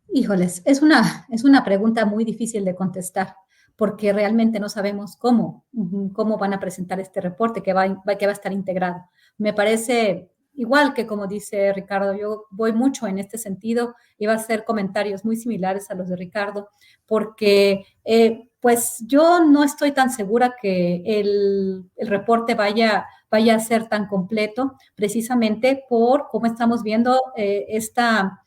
Híjoles, es una pregunta muy difícil de contestar porque realmente no sabemos cómo van a presentar este reporte que va a estar integrado. Me parece igual que como dice Ricardo, yo voy mucho en este sentido y va a hacer comentarios muy similares a los de Ricardo porque pues yo no estoy tan segura que el reporte vaya a ser tan completo precisamente por cómo estamos viendo esta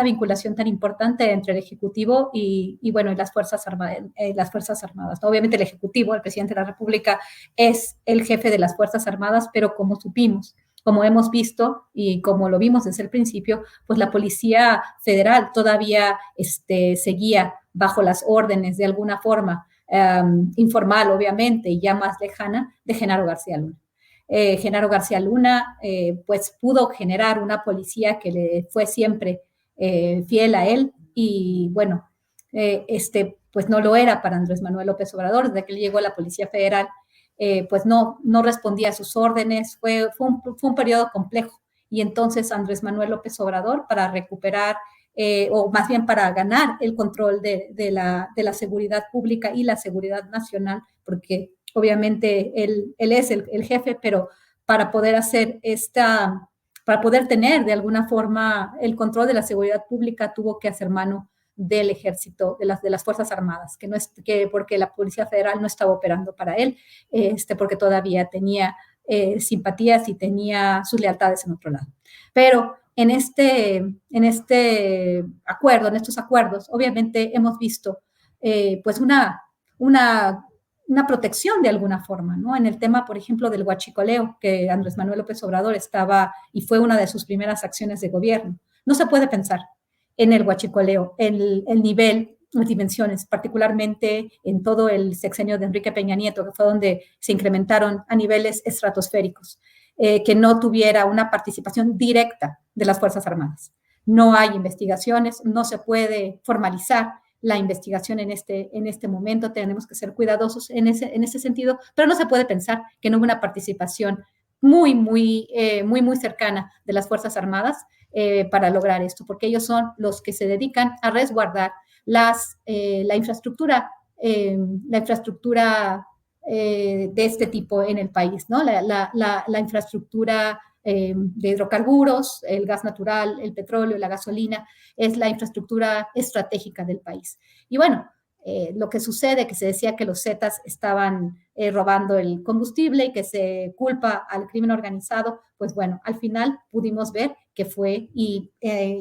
vinculación tan importante entre el Ejecutivo y bueno, las Fuerzas Armadas. Obviamente el Ejecutivo, el presidente de la República, es el jefe de las Fuerzas Armadas, pero como supimos, como hemos visto y como lo vimos desde el principio, pues la Policía Federal todavía seguía bajo las órdenes de alguna forma informal, obviamente, y ya más lejana, de Genaro García Luna. Genaro García Luna, pues pudo generar una policía que le fue siempre fiel a él y bueno, pues no lo era para Andrés Manuel López Obrador, desde que él llegó a la Policía Federal, pues no respondía a sus órdenes, fue un periodo complejo y entonces Andrés Manuel López Obrador para recuperar o más bien para ganar el control de la seguridad pública y la seguridad nacional, porque obviamente él es el jefe, pero para poder hacer para poder tener de alguna forma el control de la seguridad pública, tuvo que hacer mano del ejército, de las Fuerzas Armadas, porque la Policía Federal no estaba operando para él, porque todavía tenía simpatías y tenía sus lealtades en otro lado. Pero en estos acuerdos, obviamente hemos visto pues una una protección de alguna forma, ¿no? En el tema, por ejemplo, del huachicoleo, que Andrés Manuel López Obrador estaba y fue una de sus primeras acciones de gobierno. No se puede pensar en el huachicoleo, en el nivel, las dimensiones, particularmente en todo el sexenio de Enrique Peña Nieto, que fue donde se incrementaron a niveles estratosféricos, que no tuviera una participación directa de las Fuerzas Armadas. No hay investigaciones, no se puede formalizar la investigación en este momento, tenemos que ser cuidadosos en ese sentido, pero no se puede pensar que no hubo una participación muy cercana de las Fuerzas Armadas para lograr esto, porque ellos son los que se dedican a resguardar la infraestructura, la infraestructura de este tipo en el país, ¿no? La infraestructura de hidrocarburos, el gas natural, el petróleo, la gasolina, es la infraestructura estratégica del país. Y bueno, lo que sucede, que se decía que los Zetas estaban robando el combustible y que se culpa al crimen organizado, pues bueno, al final pudimos ver que fue, y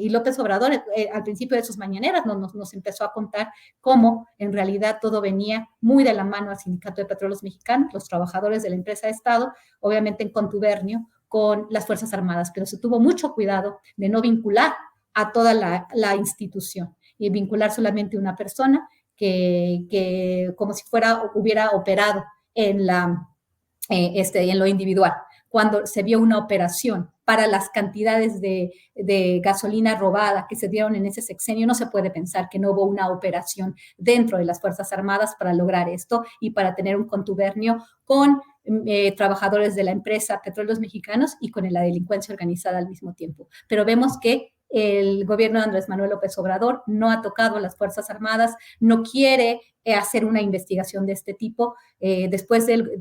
López Obrador al principio de sus mañaneras nos empezó a contar cómo en realidad todo venía muy de la mano al Sindicato de Petróleos Mexicanos, los trabajadores de la empresa de Estado, obviamente en contubernio con las Fuerzas Armadas, pero se tuvo mucho cuidado de no vincular a toda la institución y vincular solamente una persona que como si hubiera operado en lo individual. Cuando se vio una operación para las cantidades de gasolina robada que se dieron en ese sexenio, no se puede pensar que no hubo una operación dentro de las Fuerzas Armadas para lograr esto y para tener un contubernio con trabajadores de la empresa Petróleos Mexicanos y con la delincuencia organizada al mismo tiempo. Pero vemos que el gobierno de Andrés Manuel López Obrador no ha tocado a las Fuerzas Armadas, no quiere hacer una investigación de este tipo. Después del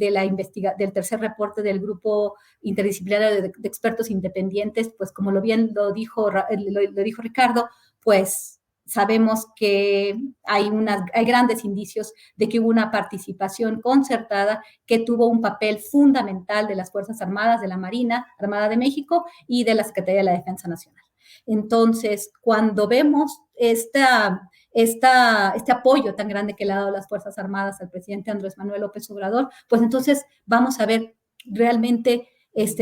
tercer reporte del grupo interdisciplinario de expertos independientes, pues como bien lo dijo Ricardo, pues sabemos que hay grandes indicios de que hubo una participación concertada que tuvo un papel fundamental de las Fuerzas Armadas, de la Marina Armada de México y de la Secretaría de la Defensa Nacional. Entonces, cuando vemos este apoyo tan grande que le ha dado las Fuerzas Armadas al presidente Andrés Manuel López Obrador, pues entonces vamos a ver realmente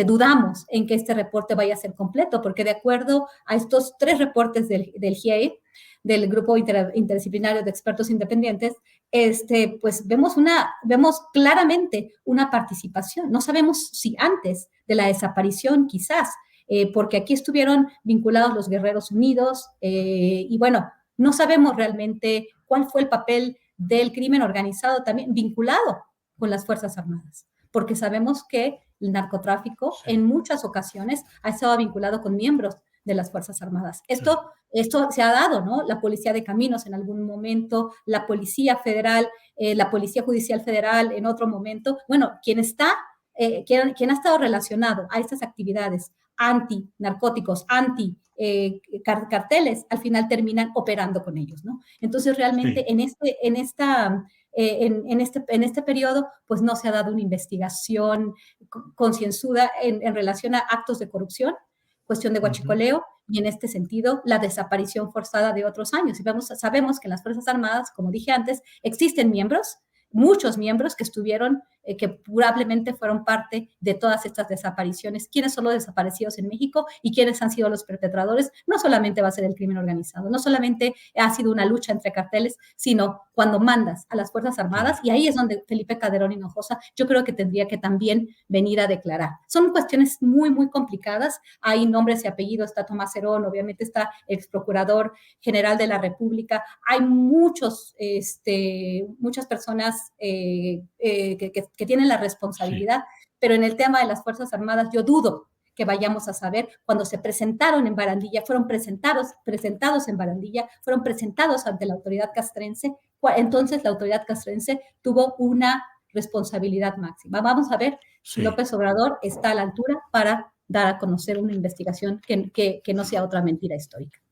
dudamos en que este reporte vaya a ser completo, porque de acuerdo a estos 3 reportes del GIEI, del Grupo Interdisciplinario de Expertos Independientes, pues vemos claramente una participación. No sabemos si antes de la desaparición, quizás, porque aquí estuvieron vinculados los Guerreros Unidos, y bueno, no sabemos realmente cuál fue el papel del crimen organizado también vinculado con las Fuerzas Armadas, porque sabemos que el narcotráfico en muchas ocasiones ha estado vinculado con miembros de las Fuerzas Armadas. Esto se ha dado, ¿no? La Policía de Caminos en algún momento, la Policía Federal, la Policía Judicial Federal en otro momento. Bueno, quien ha estado relacionado a estas actividades anti-narcóticos, anti-carteles, al final terminan operando con ellos, ¿no? Entonces, realmente Sí. en este periodo, pues no se ha dado una investigación concienzuda en relación a actos de corrupción, cuestión de Ujú. huachicoleo, y en este sentido, la desaparición forzada de otros años. Y sabemos que en las Fuerzas Armadas, como dije antes, existen miembros, muchos miembros que estuvieron, que probablemente fueron parte de todas estas desapariciones. ¿Quiénes son los desaparecidos en México y quiénes han sido los perpetradores? No solamente va a ser el crimen organizado, no solamente ha sido una lucha entre carteles, sino cuando mandas a las Fuerzas Armadas, Claro. y ahí es donde Felipe Calderón Hinojosa, yo creo que tendría que también venir a declarar. Son cuestiones muy, muy complicadas. Hay nombres y apellidos, está Tomás Herón, obviamente está el ex procurador general de la República. Hay muchas personas que tienen la Sí. responsabilidad, pero en el tema de las Fuerzas Armadas yo dudo que vayamos a saber cuando se presentaron en Barandilla, fueron presentados en Barandilla, fueron presentados ante la autoridad castrense, entonces la autoridad castrense tuvo una responsabilidad máxima. Vamos a ver si Sí. López Obrador está a la altura para dar a conocer una investigación que no sea otra mentira histórica.